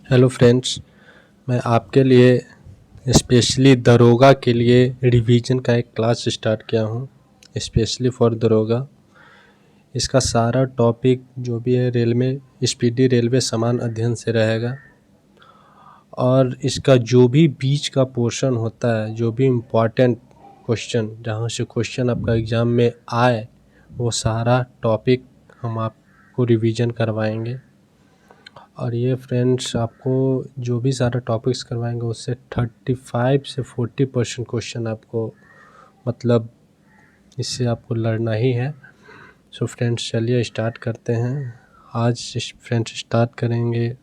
Hello friends, मैं आपके लिए स्पेशली दरोगा के लिए रिवीजन का एक क्लास स्टार्ट किया हूँ। स्पेशली फॉर दरोगा इसका सारा टॉपिक जो भी है रेलवे स्पीडी रेलवे समान अध्ययन से रहेगा और इसका जो भी बीच का पोर्शन होता है, जो भी इम्पॉर्टेंट क्वेश्चन जहाँ से क्वेश्चन आपका एग्ज़ाम में आए, वो सारा टॉपिक हम आपको रिवीजन करवाएंगे। और ये फ्रेंड्स आपको जो भी सारा टॉपिक्स करवाएंगे उससे 35 से 40% क्वेश्चन आपको मतलब इससे आपको लड़ना ही है। सो फ्रेंड्स चलिए स्टार्ट करते हैं। आज फ्रेंड्स स्टार्ट करेंगे,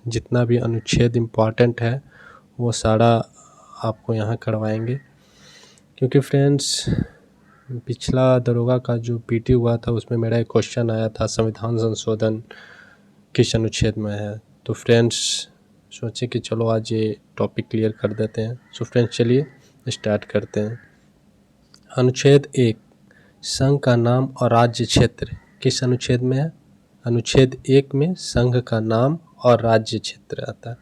जितना भी अनुच्छेद इम्पॉर्टेंट है वो सारा आपको यहाँ करवाएंगे, क्योंकि फ्रेंड्स पिछला दरोगा का जो पीटी हुआ था उसमें मेरा एक क्वेश्चन आया था संविधान संशोधन किस अनुच्छेद में है। तो फ्रेंड्स सोचे कि चलो आज ये टॉपिक क्लियर कर देते हैं। सो फ्रेंड्स चलिए स्टार्ट करते हैं। अनुच्छेद 1, संघ का नाम और राज्य क्षेत्र किस अनुच्छेद में है? अनुच्छेद 1 में संघ का नाम और राज्य क्षेत्र आता है।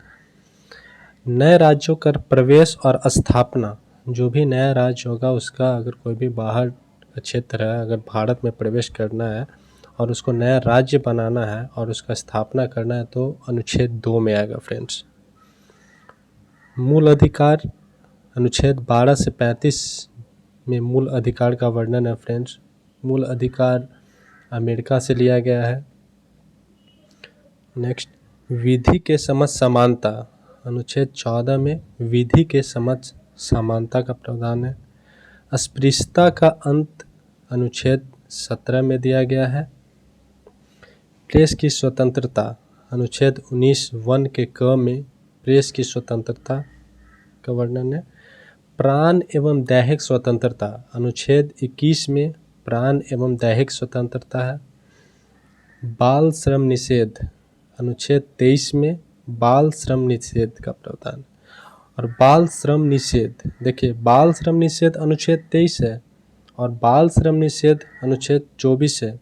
नए राज्यों का प्रवेश और स्थापना, जो भी नया राज्य होगा उसका अगर कोई भी बाहर का क्षेत्र है, अगर भारत में प्रवेश करना है और उसको नया राज्य बनाना है और उसका स्थापना करना है तो अनुच्छेद 2 में आएगा फ्रेंड्स। मूल अधिकार, अनुच्छेद 12 से 35 में मूल अधिकार का वर्णन है फ्रेंड्स। मूल अधिकार अमेरिका से लिया गया है। नेक्स्ट, विधि के समझ समानता, अनुच्छेद 14 में विधि के समझ समानता का प्रावधान है। अस्पृश्यता का अंत अनुच्छेद 17 में दिया गया है। प्रेस की स्वतंत्रता, अनुच्छेद 19(1) के क में प्रेस की स्वतंत्रता का वर्णन है। प्राण एवं दैहिक स्वतंत्रता, अनुच्छेद 21 में प्राण एवं दैहिक स्वतंत्रता है। बाल श्रम निषेध, अनुच्छेद 23 में बाल श्रम निषेध का प्रावधान। और बाल श्रम निषेध, देखिए बाल श्रम निषेध अनुच्छेद 23 है और बाल श्रम निषेध अनुच्छेद 24 है।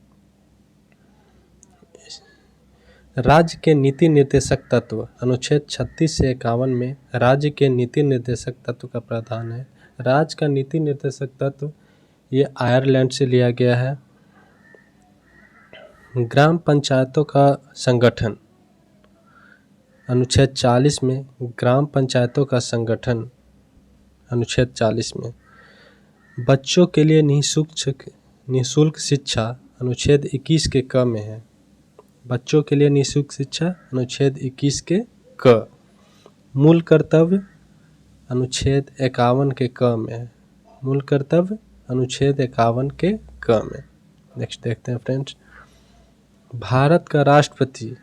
राज्य के नीति निर्देशक तत्व, अनुच्छेद 36 से 51 में राज्य के नीति निर्देशक तत्व का प्रावधान है। राज्य का नीति निर्देशक तत्व ये आयरलैंड से लिया गया है। ग्राम पंचायतों का संगठन, अनुच्छेद 40 में ग्राम पंचायतों का संगठन, अनुच्छेद 40 में। बच्चों के लिए निःशुल्क शिक्षा, अनुच्छेद 21 के क में है। बच्चों के लिए निःशुल्क शिक्षा, अनुच्छेद 21 के क। मूल कर्तव्य, अनुच्छेद 51 के क में है। मूल कर्तव्य अनुच्छेद 51 के क में। नेक्स्ट देखते हैं फ्रेंड्स, भारत का राष्ट्रपति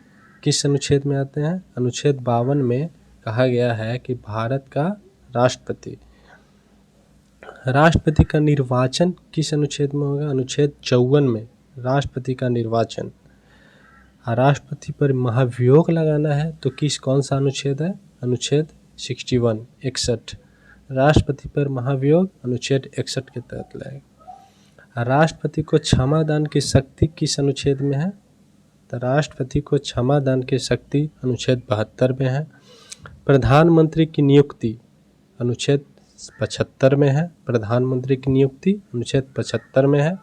किस अनुच्छेद में आते हैं? अनुच्छेद 52 में कहा गया है कि भारत का राष्ट्रपति का निर्वाचन किस अनुच्छेद में होगा? अनुच्छेद 54 में राष्ट्रपति का निर्वाचन। राष्ट्रपति पर महाभियोग लगाना है तो कौन सा अनुच्छेद है? अनुच्छेद 61 राष्ट्रपति पर महाभियोग अनुच्छेद 61 के तहत लगेगा। राष्ट्रपति को क्षमा दान की शक्ति किस अनुच्छेद में है? तो राष्ट्रपति को क्षमा दान की शक्ति अनुच्छेद 72 में है। प्रधानमंत्री की नियुक्ति अनुच्छेद 75 में है। प्रधानमंत्री की नियुक्ति अनुच्छेद 75 में है।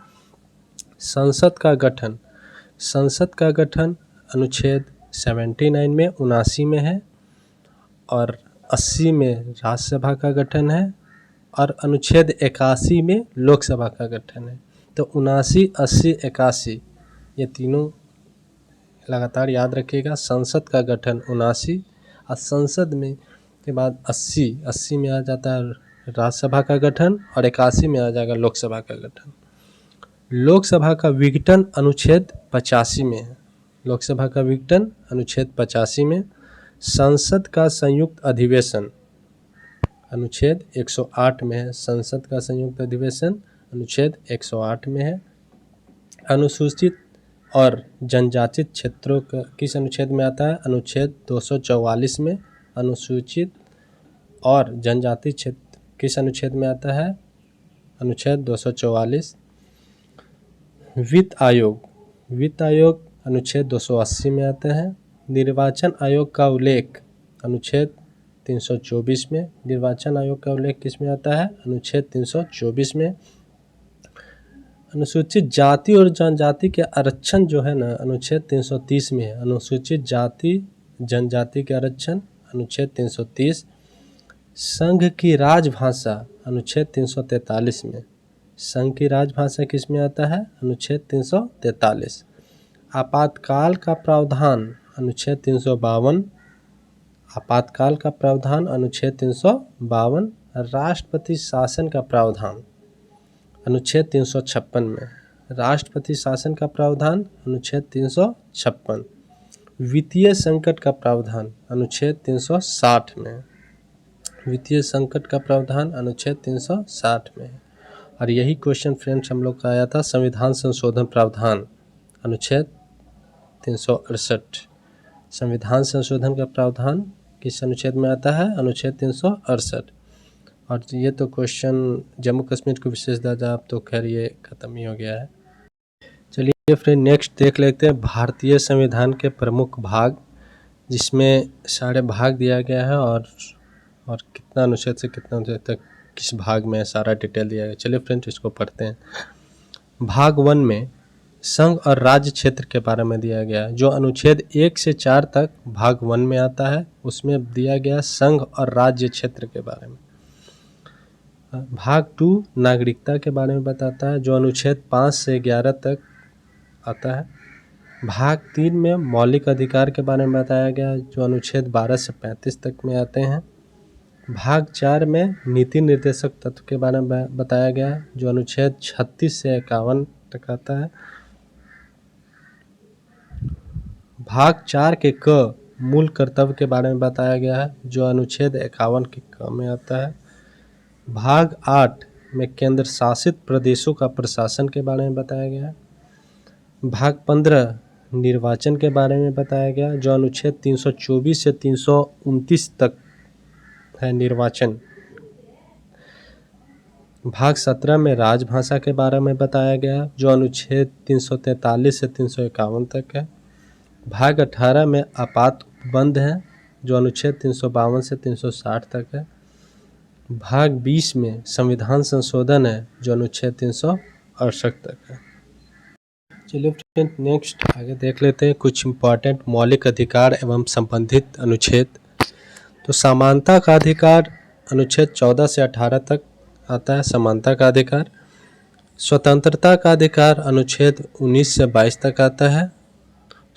संसद का गठन अनुच्छेद 79 में 79 में है और 80 में राज्यसभा का गठन है और अनुच्छेद 81 में लोकसभा का गठन है। तो 79, 80, 81 ये तीनों लगातार याद रखिएगा। संसद का गठन 79 और संसद में के बाद 80 में आ जाता है राज्यसभा का गठन और 81 में आ जाएगा लोकसभा का गठन। लोकसभा का विघटन अनुच्छेद 85 में है। लोकसभा का विघटन अनुच्छेद 85 में। संसद का संयुक्त अधिवेशन अनुच्छेद 108 में है। संसद का संयुक्त अधिवेशन अनुच्छेद 108 में है। अनुसूचित और जनजातिक क्षेत्रों का किस अनुच्छेद में आता है? अनुच्छेद 244 में। अनुसूचित और जनजाति क्षेत्र किस अनुच्छेद में आता है? अनुच्छेद 244। वित्त आयोग अनुच्छेद 280 में आता है। निर्वाचन आयोग का उल्लेख अनुच्छेद 324 में। निर्वाचन आयोग का उल्लेख किस में आता है? अनुच्छेद 324 में। अनुसूचित जाति और जनजाति के आरक्षण जो है ना, अनुच्छेद 330 में है। अनुसूचित जाति जनजाति के आरक्षण अनुच्छेद 330। संघ की राजभाषा अनुच्छेद 343 में। संघ की राजभाषा किस में आता है? अनुच्छेद 343। आपातकाल का प्रावधान अनुच्छेद 352। आपातकाल का प्रावधान अनुच्छेद 352। राष्ट्रपति शासन का प्रावधान अनुच्छेद 356 में। राष्ट्रपति शासन का प्रावधान अनुच्छेद 356। वित्तीय संकट का प्रावधान अनुच्छेद 360 में। वित्तीय संकट का प्रावधान अनुच्छेद 360 में। और यही क्वेश्चन फ्रेंड्स हम लोग का आया था संविधान संशोधन प्रावधान अनुच्छेद 368। संविधान संशोधन का प्रावधान किस अनुच्छेद में आता है? अनुच्छेद 368। और ये तो क्वेश्चन जम्मू कश्मीर को विशेष दर्जा अब तो खैर ये खत्म ही हो गया है। चलिए फ्रेंड नेक्स्ट देख लेते हैं भारतीय संविधान के प्रमुख भाग, जिसमें सारे भाग दिया गया है और कितना अनुच्छेद से कितना अनुच्छेद तक किस भाग में सारा डिटेल दिया गया। चलिए फ्रेंड्स इसको पढ़ते हैं। भाग 1 में संघ और राज्य क्षेत्र के बारे में दिया गया है। जो अनुच्छेद 1 से 4 तक भाग 1 में आता है उसमें दिया गया संघ और राज्य क्षेत्र के बारे में। भाग 2 नागरिकता के बारे में बताता है, जो अनुच्छेद 5 से 11 तक आता है। भाग 3 में मौलिक अधिकार के बारे में बताया गया, जो अनुच्छेद 12 से 35 तक में आते हैं। भाग 4 में नीति निर्देशक तत्व के बारे में बताया गया है, जो अनुच्छेद 36 से 51 तक आता है। भाग 4 के क मूल कर्तव्य के बारे में बताया गया है, जो अनुच्छेद 51 के क में आता है। भाग 8 में केंद्र शासित प्रदेशों का प्रशासन के बारे में बताया गया है। भाग 15 निर्वाचन के बारे में बताया गया, जो अनुच्छेद 324 से 329 तक है निर्वाचन। भाग 17 में राजभाषा के बारे में बताया गया, जो अनुच्छेद 343 से 351 तक है। भाग 18 में आपात उपबंध है, जो अनुच्छेद 352 से 360 तक है। भाग 20 में संविधान संशोधन है, जो अनुच्छेद 368 तक है। चलिए फ्रेंड नेक्स्ट आगे देख लेते हैं कुछ इम्पॉर्टेंट मौलिक अधिकार एवं संबंधित अनुच्छेद। तो समानता का अधिकार अनुच्छेद 14 से 18 तक आता है, समानता का अधिकार। स्वतंत्रता का अधिकार अनुच्छेद 19 से 22 तक आता है।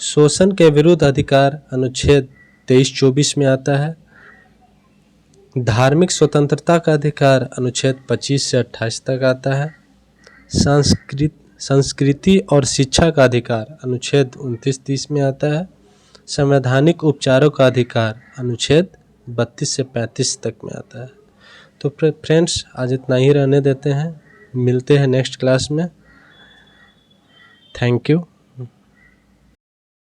शोषण के विरुद्ध अधिकार अनुच्छेद 23-24 में आता है। धार्मिक स्वतंत्रता का अधिकार अनुच्छेद 25 से 28 तक आता है। संस्कृति और शिक्षा का अधिकार अनुच्छेद 29-30 में आता है। संवैधानिक उपचारों का अधिकार अनुच्छेद 32 से 35 तक में आता है। तो फ्रेंड्स आज इतना ही रहने देते हैं, मिलते हैं नेक्स्ट क्लास में। Thank you.